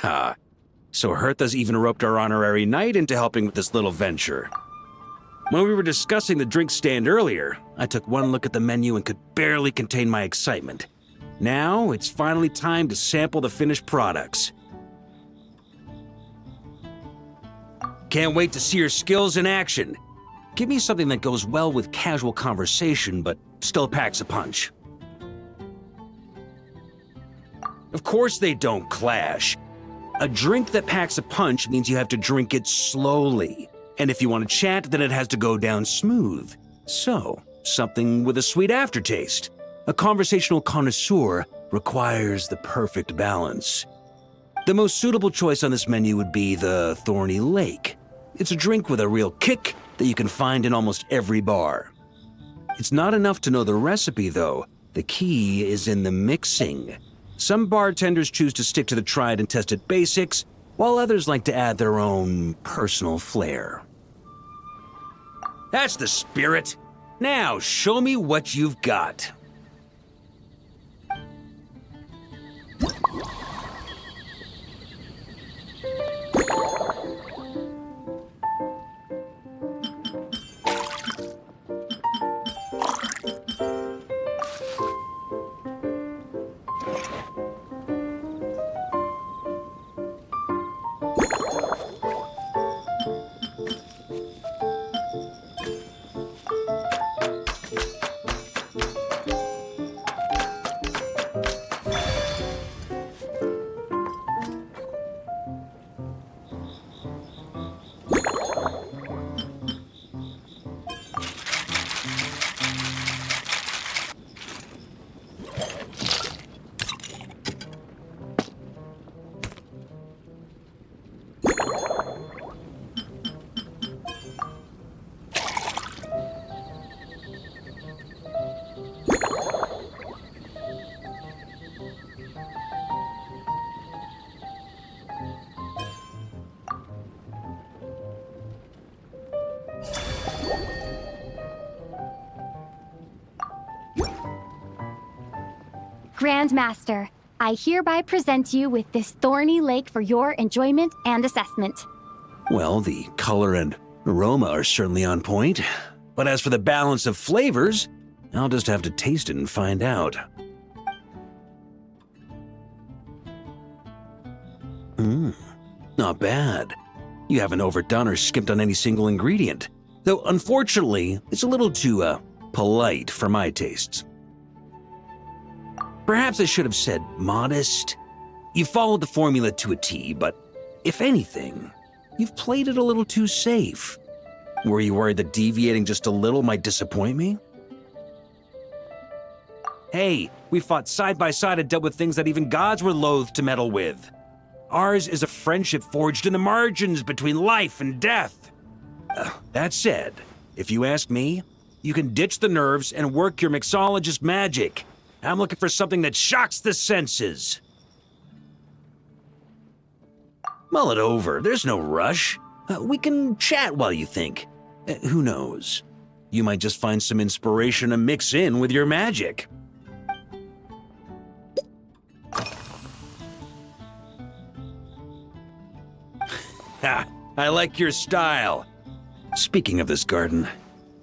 Ha. So Hertha's even roped our honorary knight into helping with this little venture. When we were discussing the drink stand earlier, I took one look at the menu and could barely contain my excitement. Now, it's finally time to sample the finished products. Can't wait to see your skills in action. Give me something that goes well with casual conversation, but still packs a punch. Of course they don't clash. A drink that packs a punch means you have to drink it slowly. And if you want to chat, then it has to go down smooth. So, something with a sweet aftertaste. A conversational connoisseur requires the perfect balance. The most suitable choice on this menu would be the Thorny Lake. It's a drink with a real kick that you can find in almost every bar. It's not enough to know the recipe, though. The key is in the mixing. Some bartenders choose to stick to the tried and tested basics, while others like to add their own personal flair. That's the spirit. Now, show me what you've got. Grandmaster, I hereby present you with this thorny lake for your enjoyment and assessment. Well, the color and aroma are certainly on point. But as for the balance of flavors, I'll just have to taste it and find out. Not bad. You haven't overdone or skimped on any single ingredient. Though, unfortunately, it's a little too, polite for my tastes. Perhaps I should have said modest. You followed the formula to a T, but if anything, you've played it a little too safe. Were you worried that deviating just a little might disappoint me? Hey, we fought side by side and dealt with things that even gods were loath to meddle with. Ours is a friendship forged in the margins between life and death. That said, if you ask me, you can ditch the nerves and work your mixologist magic. I'm looking for something that shocks the senses. Mull it over, there's no rush. We can chat while you think. Who knows? You might just find some inspiration to mix in with your magic. Ha! I like your style. Speaking of this garden,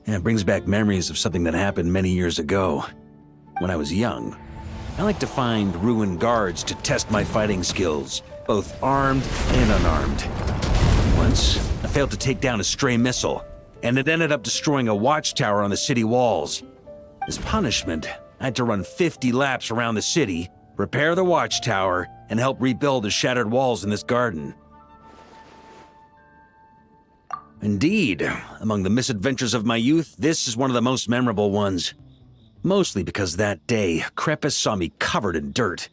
it brings back memories of something that happened many years ago. When I was young, I liked to find ruined guards to test my fighting skills, both armed and unarmed. Once, I failed to take down a stray missile, and it ended up destroying a watchtower on the city walls. As punishment, I had to run 50 laps around the city, repair the watchtower, and help rebuild the shattered walls in this garden. Indeed, among the misadventures of my youth, this is one of the most memorable ones. Mostly because that day, Krepus saw me covered in dirt.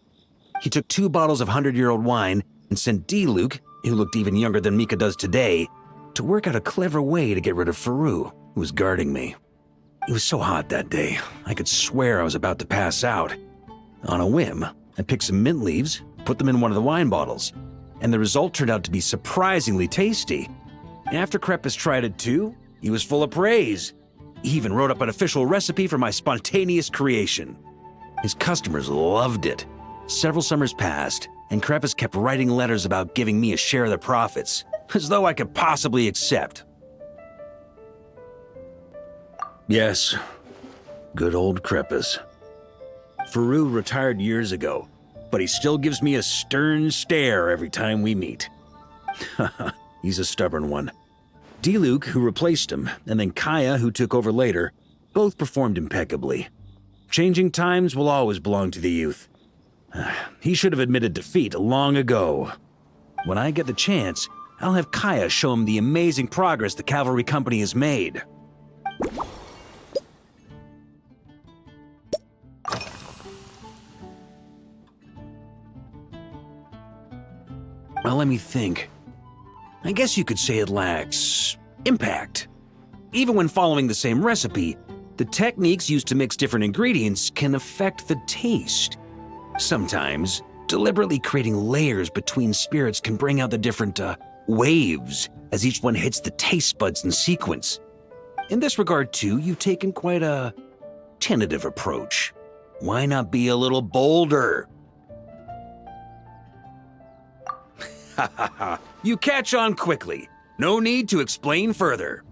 He took 2 bottles of 100-year-old wine and sent D-Luke, who looked even younger than Mika does today, to work out a clever way to get rid of Faru, who was guarding me. It was so hot that day, I could swear I was about to pass out. On a whim, I picked some mint leaves, put them in one of the wine bottles, and the result turned out to be surprisingly tasty. After Krepis tried it too, he was full of praise. He even wrote up an official recipe for my spontaneous creation. His customers loved it. Several summers passed, and Krepis kept writing letters about giving me a share of the profits, as though I could possibly accept. Yes, good old Krepis. Faru retired years ago, but he still gives me a stern stare every time we meet. He's a stubborn one. D-Luke, who replaced him, and then Kaya, who took over later, both performed impeccably. Changing times will always belong to the youth. He should have admitted defeat long ago. When I get the chance, I'll have Kaya show him the amazing progress the cavalry company has made. Well, let me think. I guess you could say it lacks impact. Even when following the same recipe, the techniques used to mix different ingredients can affect the taste. Sometimes, deliberately creating layers between spirits can bring out the different waves as each one hits the taste buds in sequence. In this regard, too, you've taken quite a tentative approach. Why not be a little bolder? Ha ha ha. You catch on quickly. No need to explain further.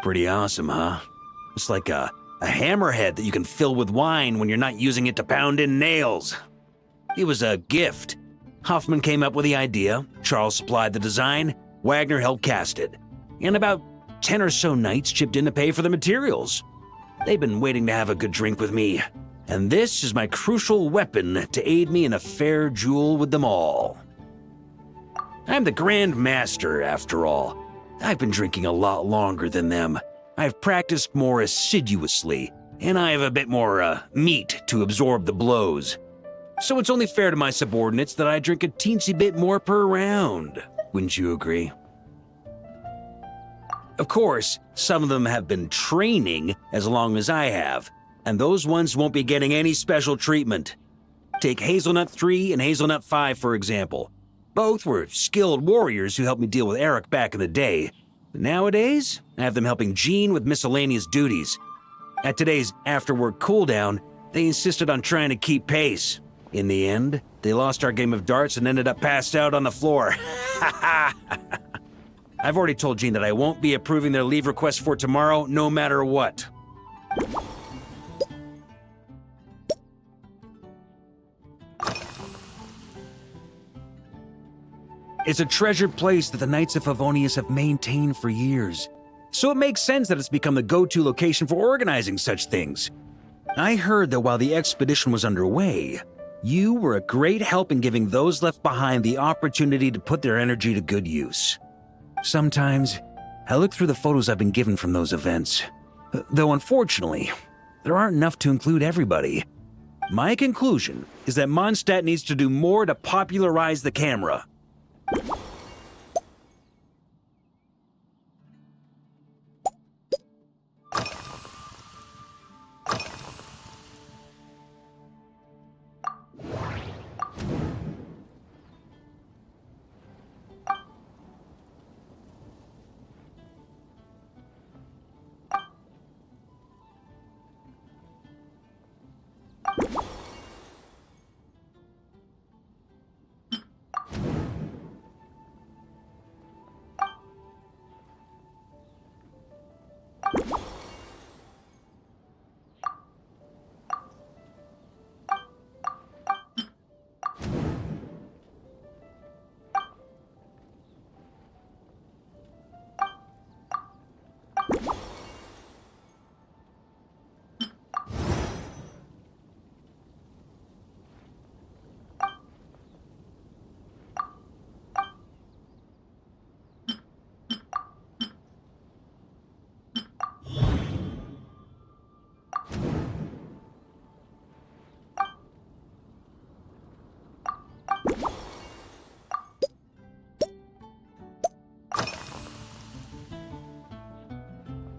Pretty awesome, huh? It's like a hammerhead that you can fill with wine when you're not using it to pound in nails. It was a gift. Hoffman came up with the idea, Charles supplied the design, Wagner helped cast it. And about 10 or so knights chipped in to pay for the materials. They've been waiting to have a good drink with me, and this is my crucial weapon to aid me in a fair duel with them all. I'm the Grand Master, after all. I've been drinking a lot longer than them. I've practiced more assiduously, and I have a bit more meat to absorb the blows. So it's only fair to my subordinates that I drink a teensy bit more per round. Wouldn't you agree? Of course, some of them have been training as long as I have, and those ones won't be getting any special treatment. Take Hazelnut 3 and Hazelnut 5, for example. Both were skilled warriors who helped me deal with Eric back in the day. But nowadays, I have them helping Jean with miscellaneous duties. At today's after-work cooldown, they insisted on trying to keep pace. In the end, they lost our game of darts and ended up passed out on the floor. I've already told Jean that I won't be approving their leave request for tomorrow, no matter what. It's a treasured place that the Knights of Favonius have maintained for years, so it makes sense that it's become the go-to location for organizing such things. I heard that while the expedition was underway, you were a great help in giving those left behind the opportunity to put their energy to good use. Sometimes, I look through the photos I've been given from those events, though unfortunately, there aren't enough to include everybody. My conclusion is that Mondstadt needs to do more to popularize the camera.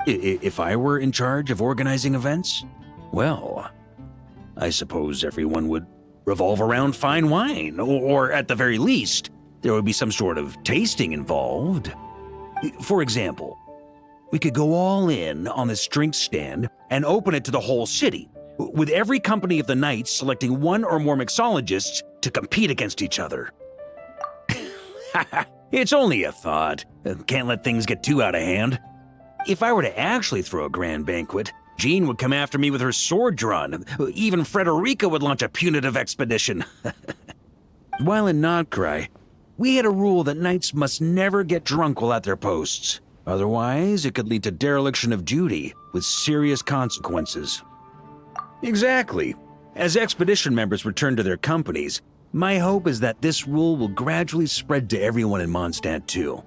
If I were in charge of organizing events, Well, I suppose everyone would revolve around fine wine, or at the very least, there would be some sort of tasting involved. For example, we could go all in on this drink stand and open it to the whole city, with every company of the night selecting one or more mixologists to compete against each other. It's only a thought. Can't let things get too out of hand. If I were to actually throw a grand banquet, Jean would come after me with her sword drawn. Even Frederica would launch a punitive expedition. While in Nodcry, we had a rule that knights must never get drunk while at their posts. Otherwise, it could lead to dereliction of duty, with serious consequences. Exactly. As expedition members return to their companies, my hope is that this rule will gradually spread to everyone in Mondstadt too.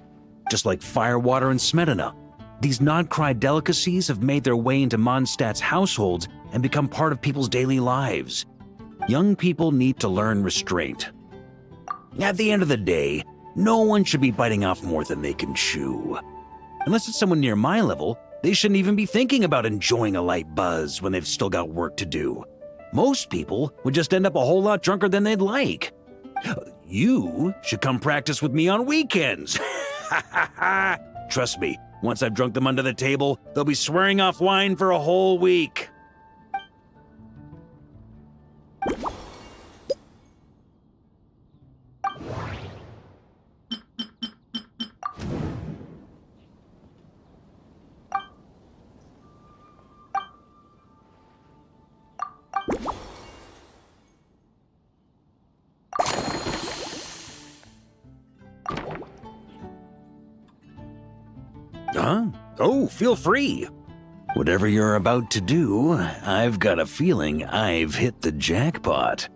Just like firewater and smetana, these Nodcry delicacies have made their way into Mondstadt's households and become part of people's daily lives. Young people need to learn restraint. At the end of the day, no one should be biting off more than they can chew. Unless it's someone near my level, they shouldn't even be thinking about enjoying a light buzz when they've still got work to do. Most people would just end up a whole lot drunker than they'd like. You should come practice with me on weekends. Trust me, once I've drunk them under the table, they'll be swearing off wine for a whole week. Huh? Oh, feel free. Whatever you're about to do, I've got a feeling I've hit the jackpot.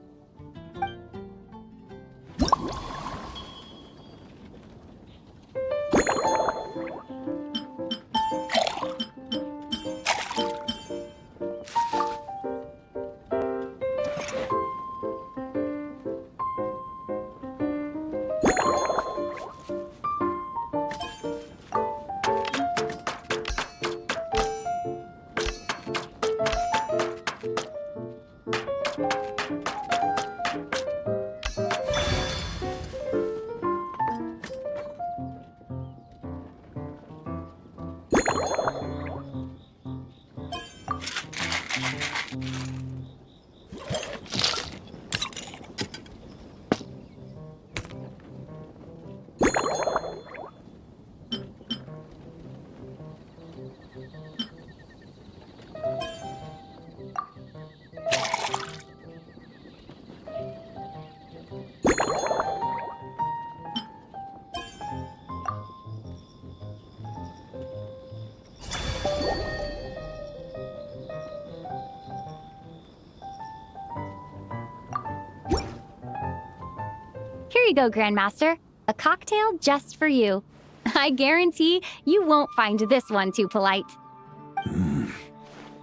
Here you go, Grandmaster. A cocktail just for you. I guarantee you won't find this one too polite.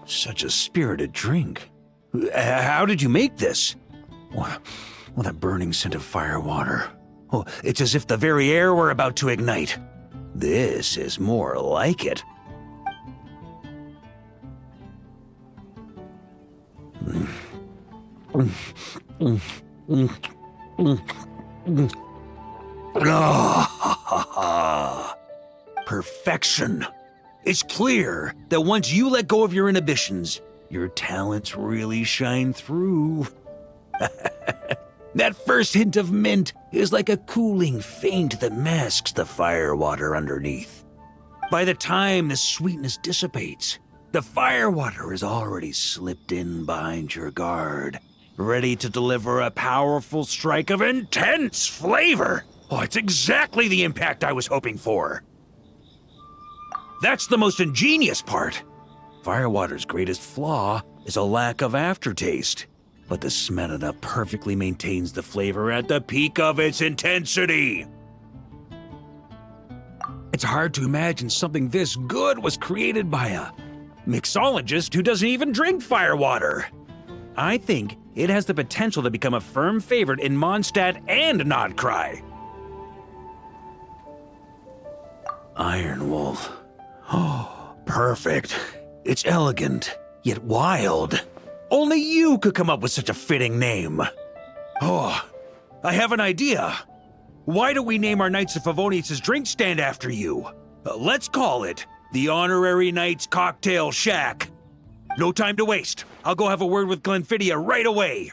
Such a spirited drink. How did you make this? What a burning scent of firewater. Oh, it's as if the very air were about to ignite. This is more like it. Perfection. It's clear that once you let go of your inhibitions, your talents really shine through. That first hint of mint is like a cooling feint that masks the firewater underneath. By the time the sweetness dissipates, the firewater is already slipped in behind your guard, ready to deliver a powerful strike of intense flavor. Oh, it's exactly the impact I was hoping for. That's the most ingenious part. Firewater's greatest flaw is a lack of aftertaste, but the smetana perfectly maintains the flavor at the peak of its intensity. It's hard to imagine something this good was created by a mixologist who doesn't even drink firewater. I think it has the potential to become a firm favorite in Mondstadt and Nodcry. Iron Wolf. Oh, perfect. It's elegant, yet wild. Only you could come up with such a fitting name. Oh, I have an idea. Why don't we name our Knights of Favonius' drink stand after you? Let's call it the Honorary Knights Cocktail Shack. No time to waste. I'll go have a word with Glenfiddia right away.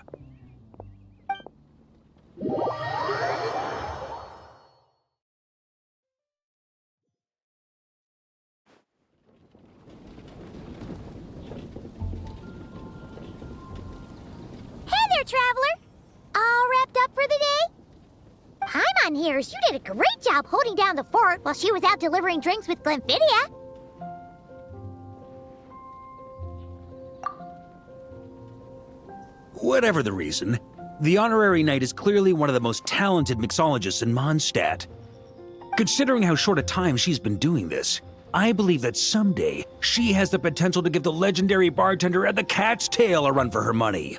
Hey there, traveler! All wrapped up for the day? Paimon hears you did a great job holding down the fort while she was out delivering drinks with Glenfiddia. Whatever the reason, the Honorary Knight is clearly one of the most talented mixologists in Mondstadt. Considering how short a time she's been doing this, I believe that someday she has the potential to give the legendary bartender at the Cat's Tail a run for her money.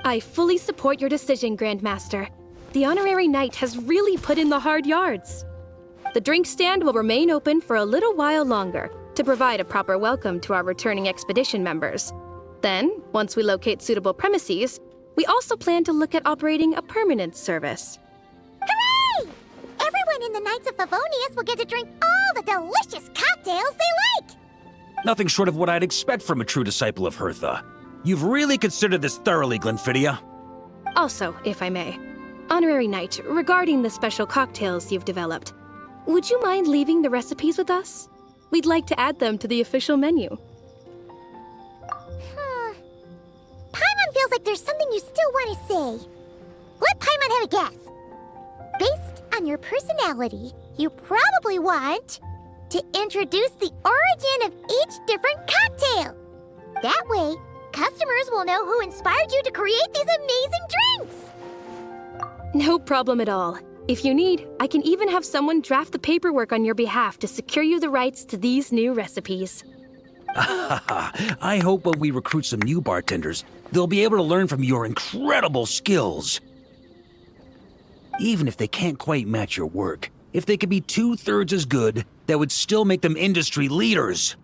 I fully support your decision, Grandmaster. The Honorary Knight has really put in the hard yards. The drink stand will remain open for a little while longer to provide a proper welcome to our returning expedition members. Then, once we locate suitable premises, we also plan to look at operating a permanent service. Hooray! Everyone in the Knights of Favonius will get to drink all the delicious cocktails they like! Nothing short of what I'd expect from a true disciple of Hertha. You've really considered this thoroughly, Glenfiddia. Also, if I may, Honorary Knight, regarding the special cocktails you've developed, would you mind leaving the recipes with us? We'd like to add them to the official menu. Paimon feels like there's something you still want to say. Let Paimon have a guess. Based on your personality, you probably want to introduce the origin of each different cocktail. That way, customers will know who inspired you to create these amazing drinks. No problem at all. If you need, I can even have someone draft the paperwork on your behalf to secure you the rights to these new recipes. I hope when we recruit some new bartenders, they'll be able to learn from your incredible skills. Even if they can't quite match your work, if they could be 2/3 as good, that would still make them industry leaders.